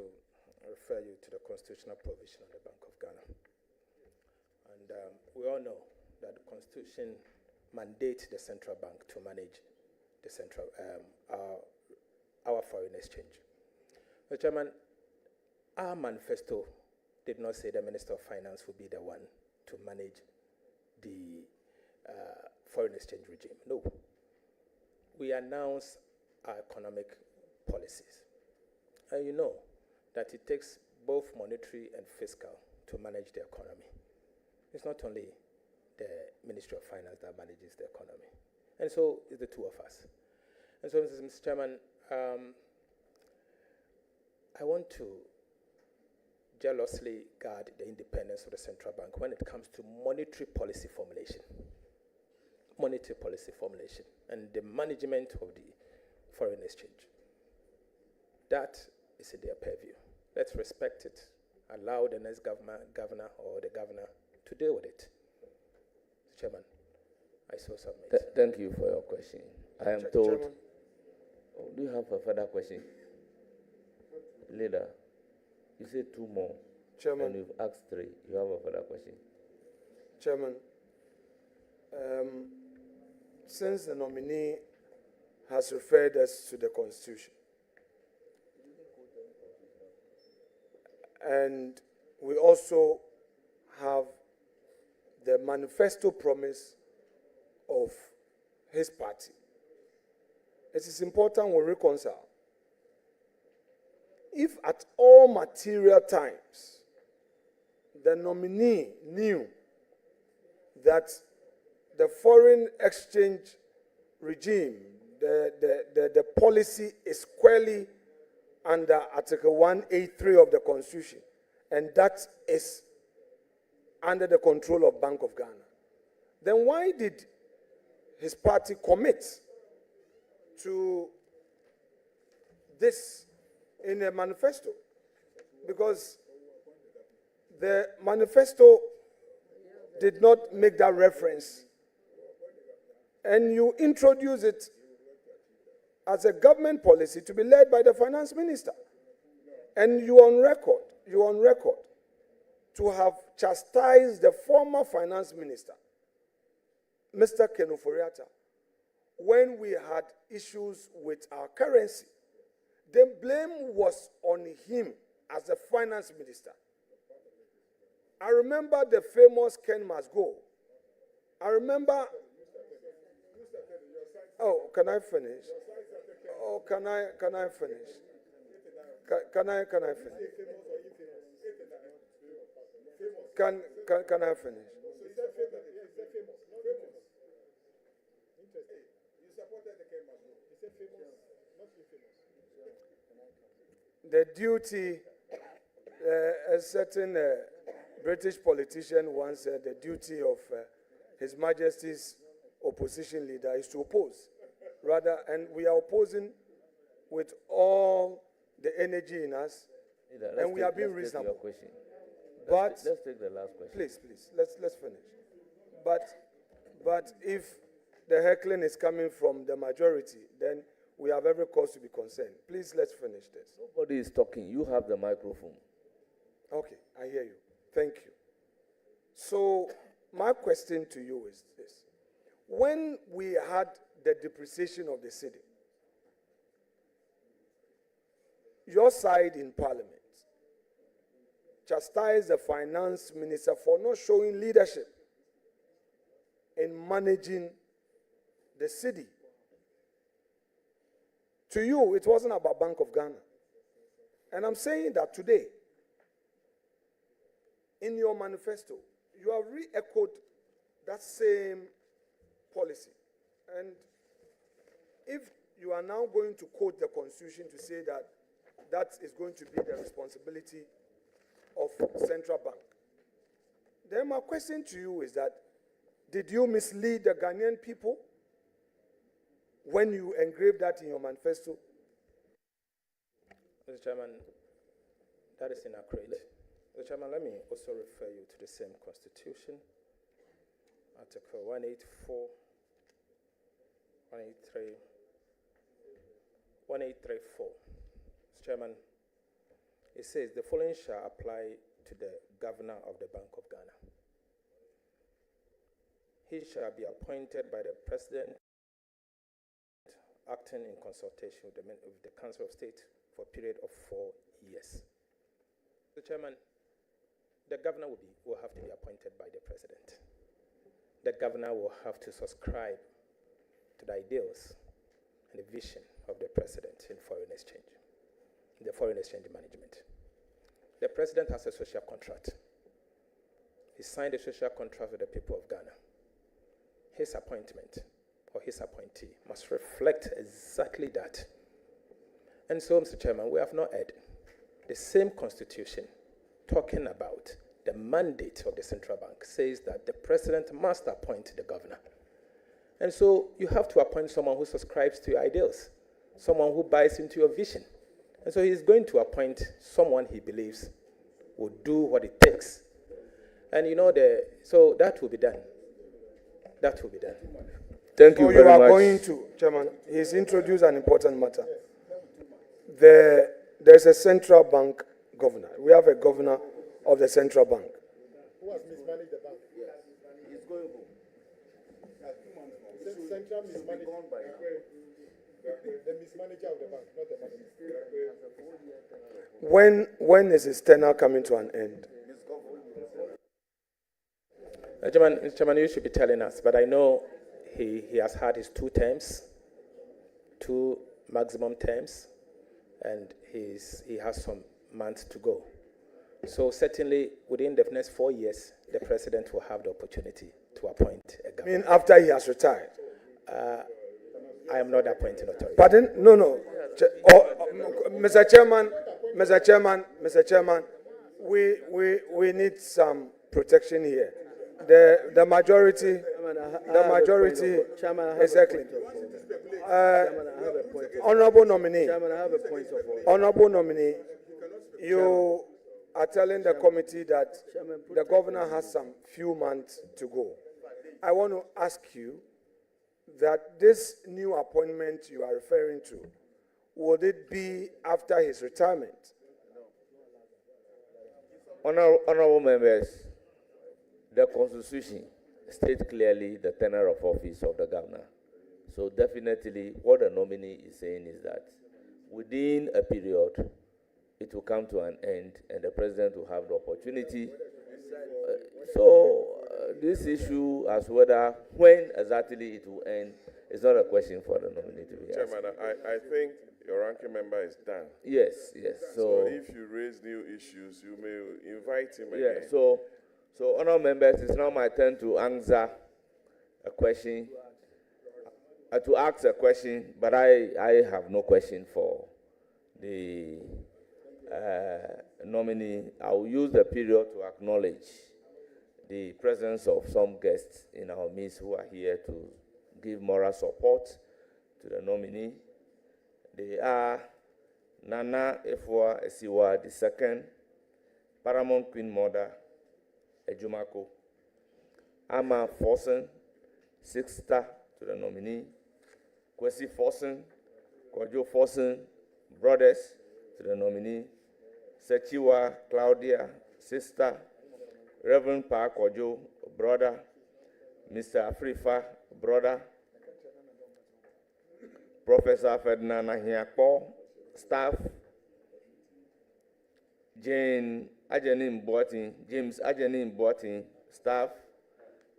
refer you to the constitutional provision of the Bank of Ghana. And we all know that the Constitution mandates the central bank to manage the central our foreign exchange. Mr. Chairman, our manifesto did not say the Minister of Finance would be the one to manage the foreign exchange regime. No. We announced our economic policies. And you know that it takes both monetary and fiscal to manage the economy. It's not only the Ministry of Finance that manages the economy. And so it's the two of us. And so, Mr. Chairman, I want to jealously guard the independence of the central bank when it comes to monetary policy formulation. Monetary policy formulation and the management of the foreign exchange. That is in their purview. Let's respect it. Allow the next governor or the governor to deal with it. Chairman, I so submit. Thank you for your question. I am told. Chairman. Oh, do you have a further question? Leader, you said two more. Chairman. And you've asked three. You have a further question? Chairman, since the nominee has referred us to the Constitution, and we also have the manifesto promise of his party, it is important we reconcile. If at all material times the nominee knew that the foreign exchange regime, the policy is squarely under Article 183 of the Constitution, and that is under the control of Bank of Ghana, then why did his party commit to this in a manifesto? Because the manifesto did not make that reference, and you introduce it as a government policy to be led by the finance minister. And you're on record to have chastised the former finance minister, Mr. Ken Ofori-Atta, when we had issues with our currency. The blame was on him as the finance minister. I remember the famous Ken Must Go. I remember. Oh, can I finish? Oh, can I finish? Can I finish? Can I finish? The duty, a certain British politician once said, the duty of His Majesty's opposition leader is to oppose. Rather, and we are opposing with all the energy in us, and we are being reasonable. But let's take the last question. Please, let's finish. But if the heckling is coming from the majority, then we have every cause to be concerned. Please, let's finish this. Nobody is talking. You have the microphone. Okay, I hear you. Thank you. So, my question to you is this. when we had the depreciation of the city, your side in parliament chastised the finance minister for not showing leadership in managing the city. To you, it wasn't about Bank of Ghana. And I'm saying that today, in your manifesto, you have re-echoed that same policy. And if you are now going to quote the Constitution to say that that is going to be the responsibility of Central Bank, then my question to you is that, did you mislead the Ghanaian people when you engraved that in your manifesto? Mr. Chairman, that is inaccurate. Mr. Chairman, let me also refer you to the same Constitution, Article 184, 183, 1834. Mr. Chairman, it says the following shall apply to the Governor of the Bank of Ghana. He shall be appointed by the President, acting in consultation with the Council of State for a period of 4 years. Mr. Chairman, the governor will have to be appointed by the President. The governor will have to subscribe to the ideals and the vision of the President in foreign exchange, in the foreign exchange management. The President has a social contract. He signed a social contract with the people of Ghana. His appointment or his appointee must reflect exactly that. And so, Mr. Chairman, we have not had the same Constitution talking about the mandate of the Central Bank says that the President must appoint the governor. And so you have to appoint someone who subscribes to your ideals, someone who buys into your vision. And so he's going to appoint someone he believes will do what it takes. And so that will be done. That will be done. Thank you So very you are much. going to, Chairman, he's introduced an important matter. There's a central bank governor. We have a governor of the central bank. Who has mismanaged the bank? Yes, he's going home. Central mismanaged the mismanager of the bank, not the manager. When is his tenure coming to an end? Mr. Chairman, you should be telling us, but I know he has had his 2 terms, 2 maximum terms, and he has some months to go. So certainly within the next 4 years, the President will have the opportunity to appoint a I governor. mean, after he has retired. I am not the appointing authority. Pardon? No. Mr. Chairman, we need some protection here. The majority, exactly. Honorable nominee, honorable nominee, you are telling the committee that the governor has some few months to go. I want to ask you that this new appointment you are referring to, would it be after his retirement? Honorable members, the Constitution states clearly the tenure of office of the governor. So definitely what the nominee is saying is that within a period, it will come to an end and the President will have the opportunity. This issue as whether when exactly it will end is not a question for the nominee to be asked. Chairman, I think your ranking member is done. Yes. So if you raise new issues, you may invite him again. Yeah, so honourable members, it's now my turn to answer a question, to ask a question, but I have no question for the nominee. I will use the period to acknowledge the presence of some guests in our midst who are here to give moral support to the nominee. They are Nana Efua Esiwa II, Paramount Queen Mother, Ejumako, Ama Forsen, sister to the nominee, Kwesi Forsen, Kojo Forsen, brothers to the nominee, Sechiwa Claudia, sister, Reverend Pa Kojo, brother, Mr. Afrifa, brother, Professor Ferdinand Ahiakpo, staff, James Ajenim Boatin, staff,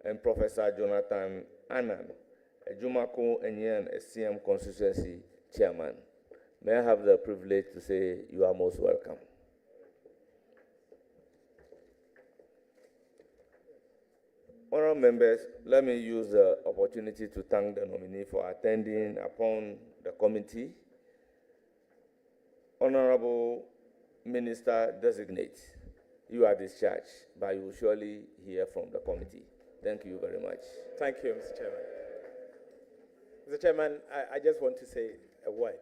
and Professor Jonathan Annan, a Jumako Enyen, a CM constituency chairman. May I have the privilege to say you are most welcome. Honourable members, let me use the opportunity to thank the nominee for attending upon the committee. Honourable Minister Designate, you are discharged, but you will surely hear from the committee. Thank you very much. Thank you, Mr. Chairman. Mr. Chairman, I just want to say a word.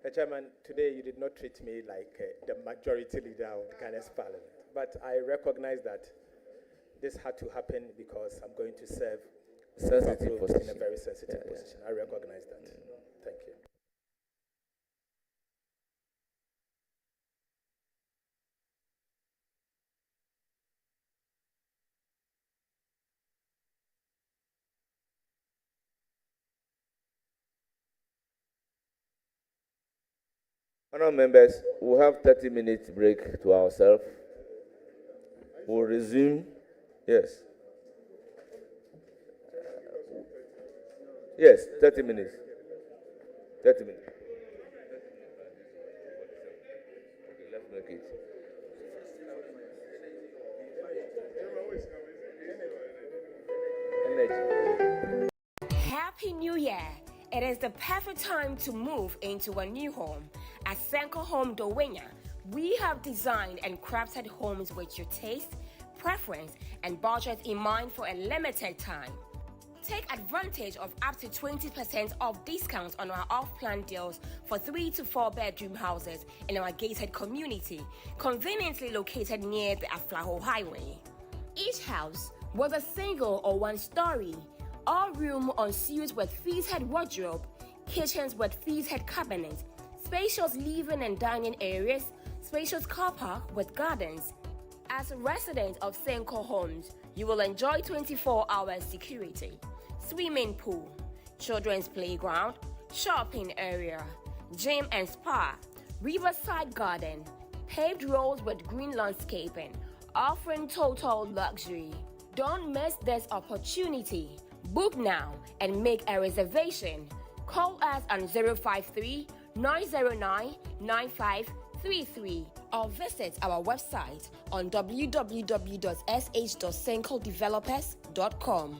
Mr. Chairman, today you did not treat me like the majority leader of the Ghana's parliament, but I recognize that this had to happen because I'm going to serve Sensitive position. in a very sensitive position. I recognize that. Thank you. Honourable members, we'll have 30 minutes break to ourselves. We'll resume. Yes. Yes, 30 minutes. 30 minutes. Okay, let's make it. Energy. Happy New Year! It is the perfect time to move into a new home. At Senko Home Dowenya, we have designed and crafted homes with your taste, preference, and budget in mind for a limited time. Take advantage of up to 20% off discounts on our off-plan deals for 3 to 4 bedroom houses in our gated community, conveniently located near the Aflaho Highway. Each house, whether single or one-story, all room en suite with fitted wardrobe, kitchens with fitted cabinets, spacious living and dining areas, spacious car park with gardens. As a resident of Senko Homes, you will enjoy 24-hour security, swimming pool, children's playground, shopping area, gym and spa, riverside garden, paved roads with green landscaping, offering total luxury. Don't miss this opportunity. Book now and make a reservation. Call us on 053 909 9533 or visit our website on www.sh.senkodevelopers.com.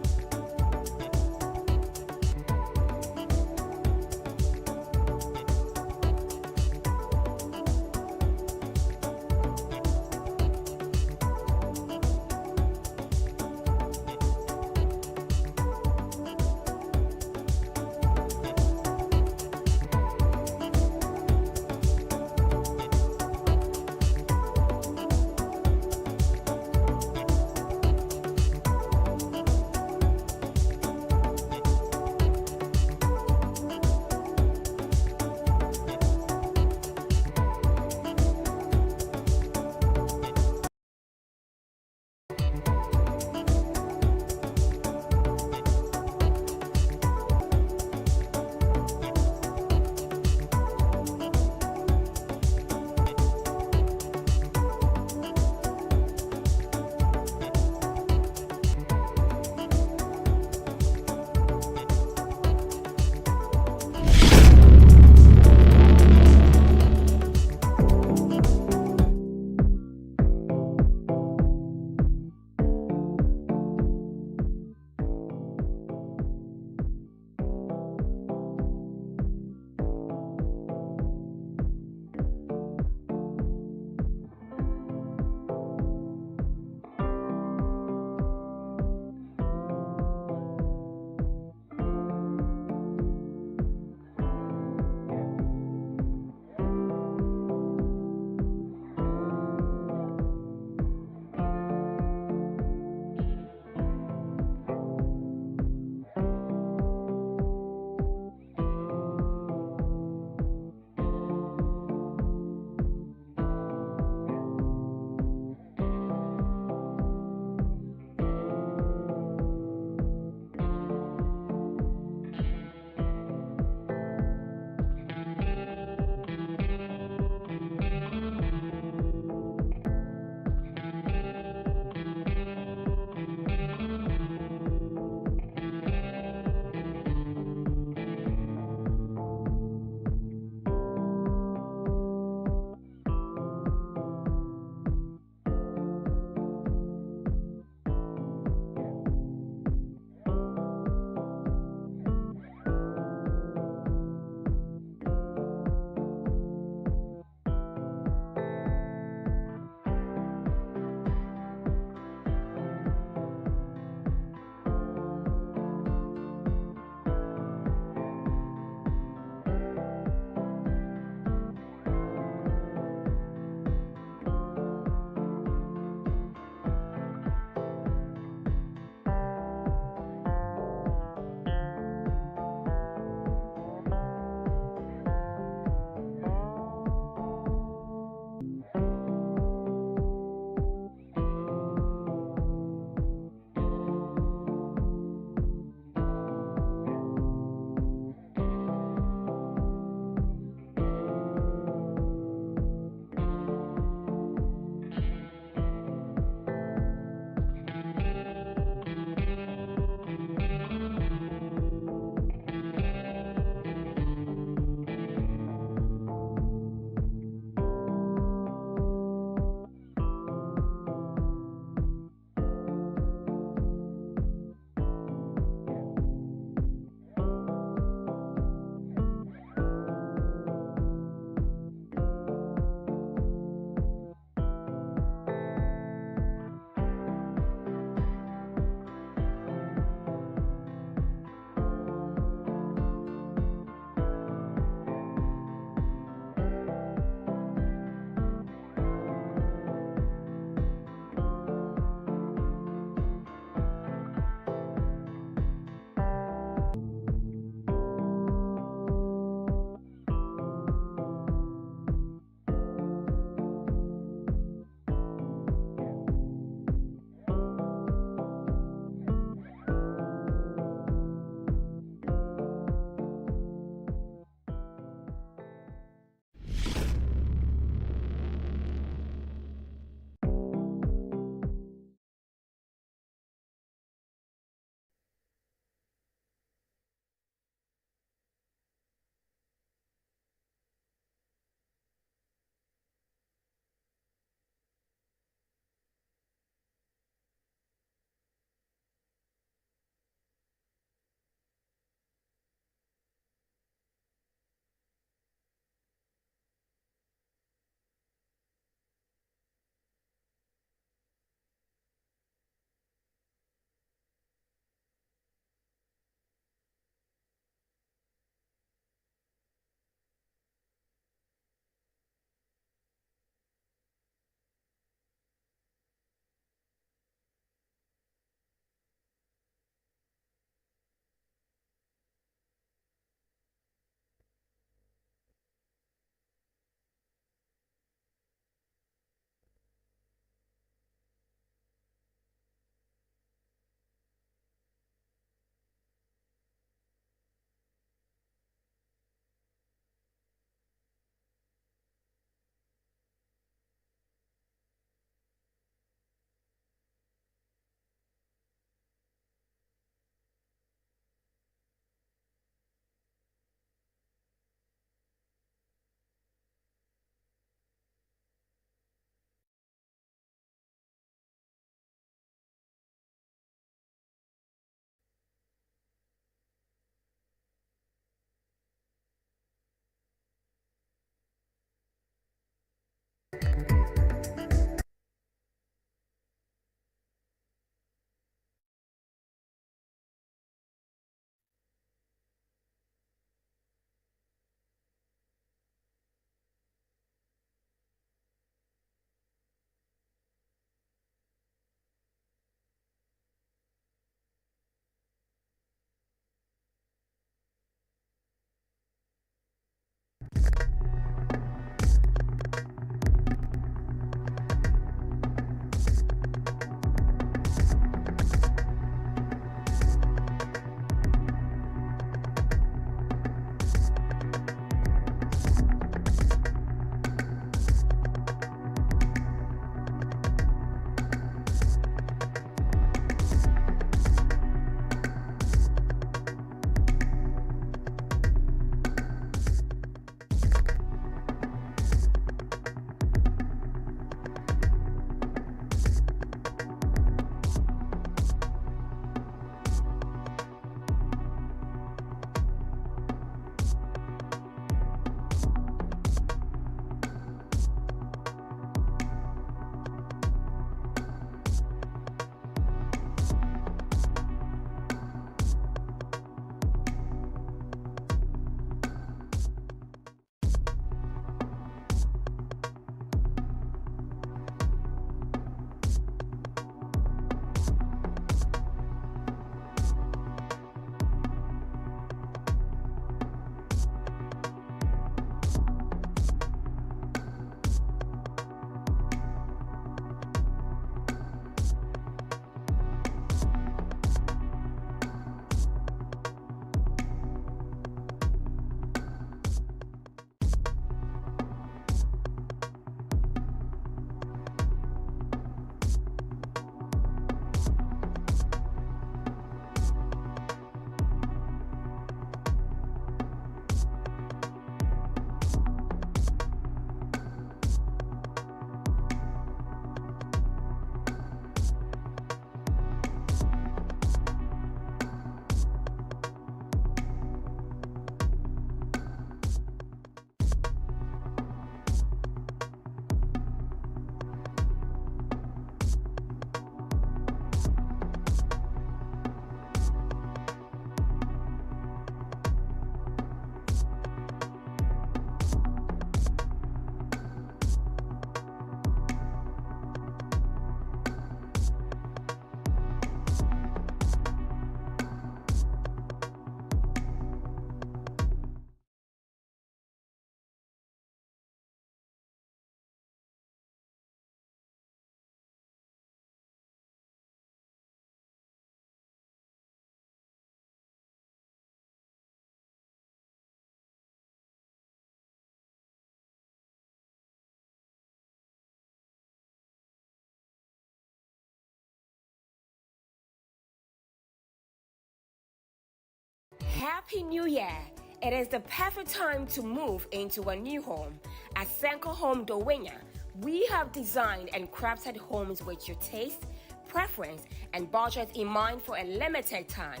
Happy New Year! It is the perfect time to move into a new home. At Senko Home Dowenya, we have designed and crafted homes with your taste, preference, and budget in mind for a limited time.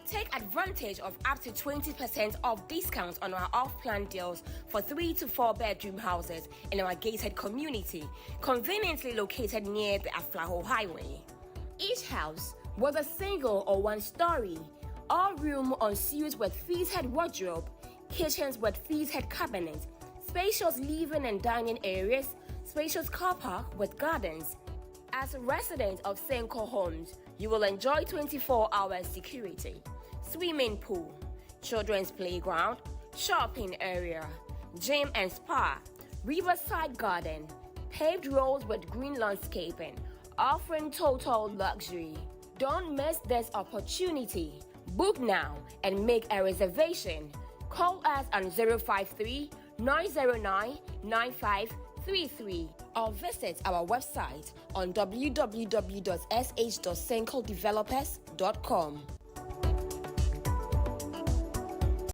Take advantage of up to 20% off discounts on our off-plan deals for 3 to 4 bedroom houses in our gated community, conveniently located near the Aflaho Highway. Each house, whether single or one-story, all room en suite with fitted wardrobe, kitchens with fitted cabinets, spacious living and dining areas, spacious car park with gardens. As a resident of Senko Homes, you will enjoy 24-hour security, swimming pool, children's playground, shopping area, gym and spa, riverside garden, paved roads with green landscaping, offering total luxury. Don't miss this opportunity. Book now and make a reservation. Call us on 053-909-9533 or visit our website on www.sh.senkodevelopers.com.